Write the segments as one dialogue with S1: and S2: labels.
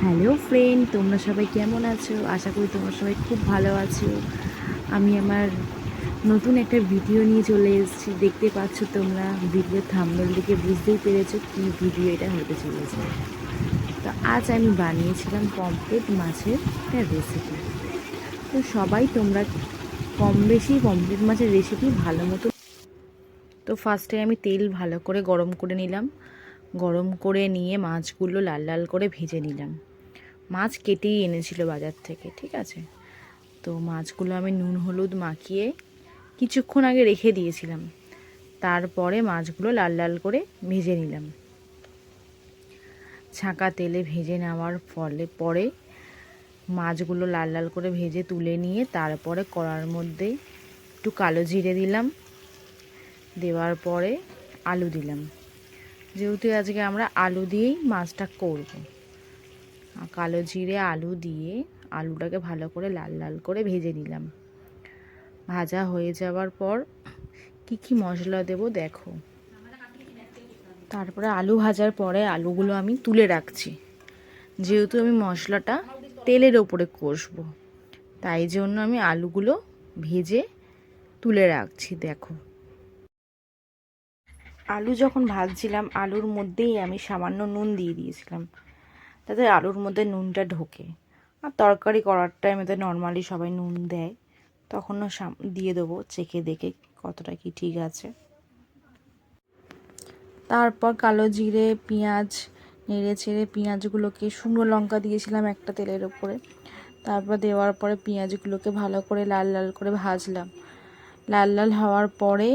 S1: Hello friend, তোমরা সবাই কেমন আছো? আশা করি তোমরা সবাই খুব ভালো আছো। আমি আমার নতুন একটা ভিডিও নিয়ে চলে এসেছি। দেখতে পাচ্ছ তোমরা ভিডিও থাম্বনেল দিকে বুঝতেই পেরেছো কী ভিডিও এটা হতে চলেছে। তো আজ আমি বানিয়েছিলাম পমফ্রেট মাছের একটা রেসিপি। তো সবাই তোমরা কম বেশি পমফ্রেট মাছের রেসিপি ভালো মতো। তো ফার্স্টে আমি তেল ভালো করে গরম করে নিলাম। গরম করে নিয়ে মাছগুলো লাল লাল করে ভেজে নিলাম। মাছ কেটেই এনেছিল বাজার থেকে, ঠিক আছে। তো মাছগুলো আমি নুন হলুদ মাখিয়ে কিছুক্ষণ আগে রেখে দিয়েছিলাম। তারপরে মাছগুলো লাল লাল করে ভেজে নিলাম। ছাঁকা তেলে ভেজে নেওয়ার পরে মাছগুলো লাল লাল করে ভেজে তুলে নিয়ে তারপরে কড়ার মধ্যে একটু কালো জিরে দিলাম। দেওয়ার পরে আলু দিলাম। যেহেতু আজকে আমরা আলু দিয়েই মাছটা করব, কালো জিরে আলু দিয়ে আলুটাকে ভালো করে লাল লাল করে ভেজে নিলাম। ভাজা হয়ে যাওয়ার পর কি কি মশলা দেব দেখো। তারপরে আলু ভাজার পরে আলুগুলো আমি তুলে রাখছি, যেহেতু আমি মশলাটা তেলের ওপরে কষবো, তাই জন্য আমি আলুগুলো ভেজে তুলে রাখছি। দেখো, আলু যখন ভাজছিলাম আলুর মধ্যেই আমি সামান্য নুন দিয়ে দিয়েছিলাম, তাতে আলুর মধ্যে নুনটা ঢোকে। আর তরকারি করার টাইমে নর্মালি সবাই নুন দেয়, তখনও দিয়ে দেবো চেখে দেখে কতটা কি ঠিক আছে। তারপর কালো জিরে পেঁয়াজ নেড়ে ছেড়ে পেঁয়াজগুলোকে, শুকনো লঙ্কা দিয়েছিলাম একটা তেলের ওপরে। তারপর দেওয়ার পরে পেঁয়াজগুলোকে ভালো করে লাল লাল করে ভাজলাম। লাল লাল হওয়ার পরে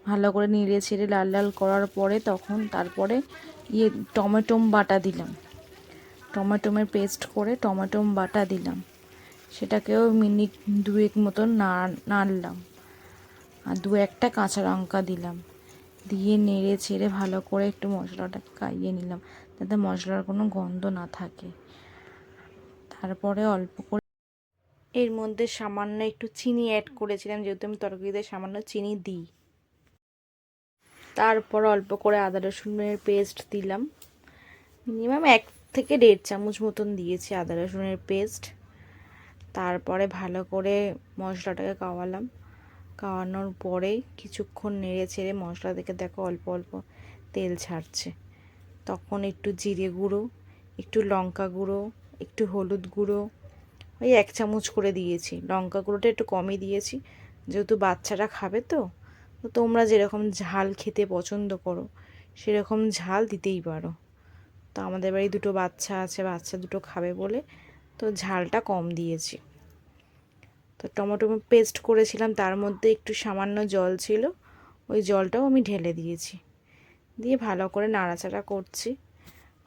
S1: ভালো করে নেড়ে ছেড়ে লাল লাল করার পরে তারপরে টমেটো বাটা দিলাম। টমেটোমের পেস্ট করে টমেটো বাটা দিলাম, সেটাকেও মিনিট দুয়েক মতন নাড়লাম। আর দু একটা কাঁচা লঙ্কা দিলাম, দিয়ে নেড়ে ছেড়ে ভালো করে একটু মশলাটাকে কষিয়ে নিলাম, যাতে মশলার কোনো গন্ধ না থাকে। তারপরে অল্প করে এর মধ্যে সামান্য একটু চিনি অ্যাড করেছিলাম, যেহেতু আমি তরকারিতে সামান্য চিনি দিই। তারপর অল্প করে আদা রসুনের পেস্ট দিলাম, মিনিমাম 1 থেকে 1.5 চামচ মতন দিয়েছি আদা রসুনের পেস্ট। তারপরে ভালো করে মশলাটাকে কষানোর পরে কিছুক্ষণ নেড়ে ছেড়ে মশলা থেকে দেখো অল্প অল্প তেল ছাড়ছে, তখন একটু জিরে গুঁড়ো, একটু লঙ্কা গুঁড়ো, একটু হলুদ গুঁড়ো ওই 1 চামচ করে দিয়েছি। লঙ্কা গুঁড়োটা একটু কমই দিয়েছি, যেহেতু বাচ্চারা খাবে। তো তোমরা যেরকম ঝাল খেতে পছন্দ করো সেরকম ঝাল দিতেই পারো। তো আমাদের বাড়ি দুটো বাচ্চা আছে, বাচ্চা দুটো খাবে বলে তো ঝালটা কম দিয়েছি। তো টমেটো পেস্ট করেছিলাম, তার মধ্যে একটু সামান্য জল ছিল, ওই জলটাও আমি ঢেলে দিয়েছি। দিয়ে ভালো করে নাড়াচাড়া করছি।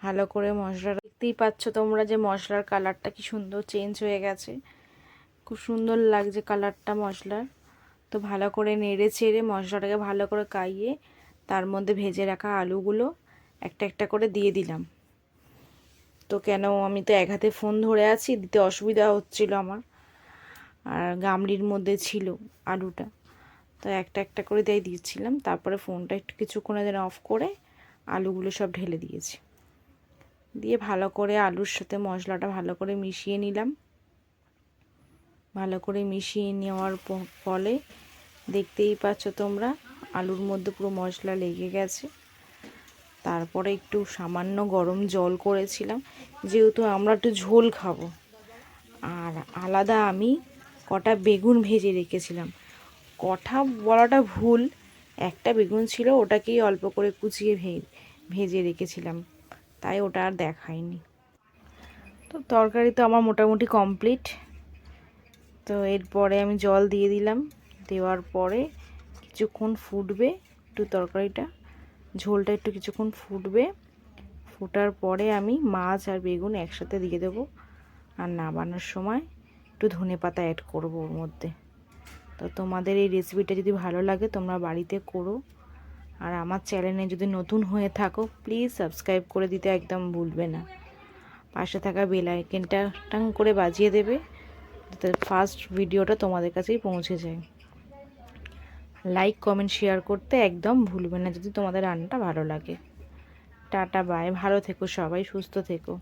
S1: ভালো করে মশলাটা দেখতেই পাচ্ছ তোমরা যে মশলার কালারটা কি সুন্দর চেঞ্জ হয়ে গেছে, খুব সুন্দর লাগছে কালারটা মশলার। তো ভালো করে নেড়ে চেড়ে মশলাটাকে ভালো করে কষিয়ে তার মধ্যে ভেজে রাখা আলুগুলো একটা একটা করে দিয়ে দিলাম। তো কেন, আমি তো এক হাতে ফোন ধরে আছি, দিতে অসুবিধা হচ্ছিল আমার, আর গামলির মধ্যে ছিল আলুটা, তো একটা একটা করে দিয়েছিলাম। তারপরে ফোনটা একটু কিছুক্ষণের জন্য অফ করে আলুগুলো সব ঢেলে দিয়েছি। দিয়ে ভালো করে আলুর সাথে মশলাটা ভালো করে মিশিয়ে নিলাম। ভালো করে মিশিয়ে নেওয়ার ফলে দেখতেই পাচ্ছ তোমরা আলুর মধ্যে পুরো মশলা লেগে গেছে। তারপরে একটু সামান্য গরম জল করেছিলাম, যেহেতু আমরা একটু ঝোল খাবো। আর আলাদা আমি কটা বেগুন ভেজে রেখেছিলাম, কটা বলাটা ভুল, একটা বেগুন ছিল, ওটাকেই অল্প করে কুচিয়ে ভেজে রেখেছিলাম, তাই ওটা আর দেখাইনি। তো তরকারি তো আমার মোটামুটি কমপ্লিট। তো এরপরে আমি জল দিয়ে দিলাম, দেওয়ার পরে কিছুক্ষণ ফুটবে, একটু তরকারিটা ঝোলটা একটু কিছুক্ষণ ফুটবে। ফোটার পরে আমি মাছ আর বেগুন একসাথে দিয়ে দেবো, আর নামানোর সময় একটু ধনেপাতা অ্যাড করবো ওর মধ্যে। তো তোমাদের এই রেসিপিটা যদি ভালো লাগে তোমরা বাড়িতে করো, আর আমার চ্যানেলে যদি নতুন হয়ে থাকো প্লিজ সাবস্ক্রাইব করে দিতে একদম ভুলবে না। পাশে থাকা বেল আইকনটা টাং করে বাজিয়ে দেবে, যাতে ফার্স্ট ভিডিওটা তোমাদের কাছেই পৌঁছে যায়। লাইক কমেন্ট শেয়ার করতে একদম ভুলবে না যদি তোমাদের রান্নাটা ভালো লাগে। টাটা বাই, ভালো থেকো সবাই, সুস্থ থেকো।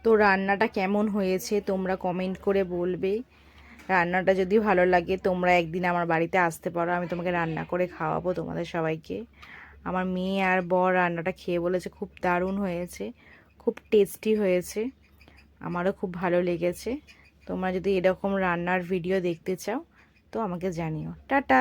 S1: তো রান্নাটা কেমন হয়েছে তোমরা কমেন্ট করে বলবে। রান্নাটা যদি ভালো লাগে তোমরা একদিন আমার বাড়িতে আসতে পারো, আমি তোমাকে রান্না করে খাওয়াবো তোমাদের সবাইকে। আমার মেয়ে আর বর রান্নাটা খেয়ে বলেছে খুব দারুণ হয়েছে, খুব টেস্টি হয়েছে, আমারও খুব ভালো লেগেছে। তোমরা যদি এরকম রান্নার ভিডিও দেখতে চাও তো আমাকে জানিও। টাটা।